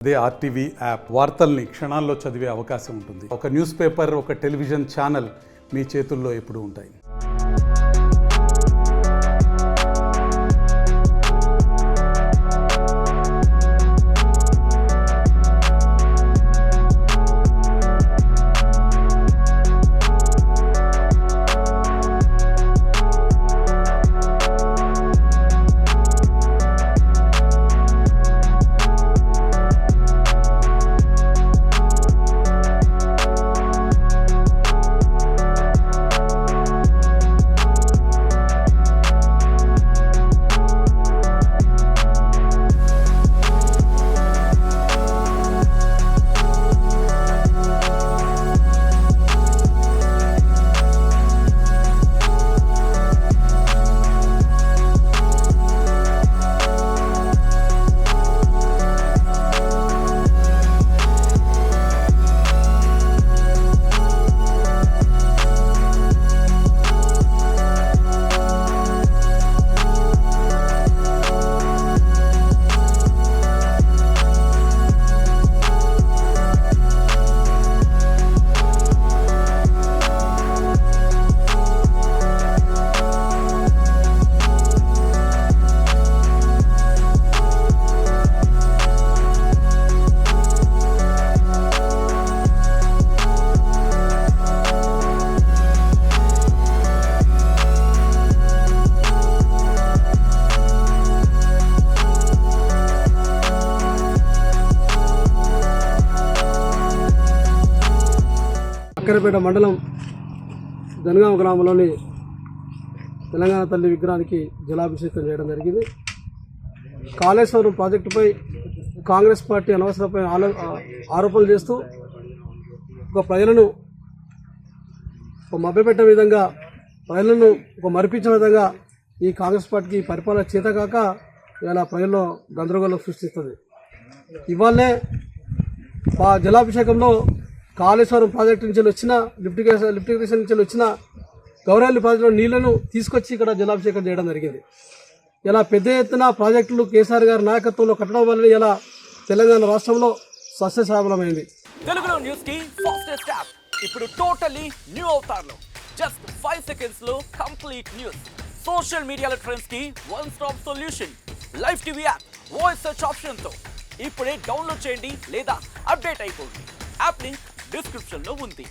అదే RTV app వార్తల్ని క్షణాల్లో చదివే అవకాశం ఉంటుంది. ఒక న్యూస్ పేపర్, ఒక టెలివిజన్ ఛానల్ మీ చేతుల్లో ఎప్పుడూ ఉంటాయి. అక్కరపేట మండలం జనగామ గ్రామంలోని తెలంగాణ తల్లి విగ్రహానికి జలాభిషేకం చేయడం జరిగింది. కాళేశ్వరం ప్రాజెక్టుపై కాంగ్రెస్ పార్టీ అనవసరమైన ఆరోపణలు చేస్తూ ప్రజలను మభ్యపెట్టే విధంగా, ప్రజలను మరిపించే విధంగా ఈ కాంగ్రెస్ పార్టీకి పరిపాలన చేతకాక ఇలా ప్రజల్లో గందరగోళం సృష్టిస్తుంది. ఇవాళే జలాభిషేకంలో కాళేశ్వరం ప్రాజెక్టు నుంచి వచ్చిన లిఫ్ట్ ఇరిగేషన్ నుంచి వచ్చిన గౌరవల్లి ప్రాజెక్టులో నీళ్లను తీసుకొచ్చి ఇక్కడ జలాభిషేకం చేయడం జరిగింది. ఇలా పెద్ద ఎత్తున ప్రాజెక్టులు కేసీఆర్ గారి నాయకత్వంలో కట్టడం వల్ల ఇలా తెలంగాణ రాష్ట్రంలో సస్యశ్యామలమైంది. తెలుగులో న్యూస్ కి ఫాస్టెస్ట్ యాప్ ఇప్పుడు టోటల్లీ న్యూ అవతార్లో జస్ట్ 5 సెకండ్స్ లో కంప్లీట్ న్యూస్. సోషల్ మీడియాలో ట్రెండ్స్ కి one stop solution. Live TV app voice search option తో ఇప్పుడే డౌన్లోడ్ చేయండి లేదా అప్డేట్ అయిపోండి. యాప్ లింక్ డిస్క్రిప్షన్ లో ఉంది.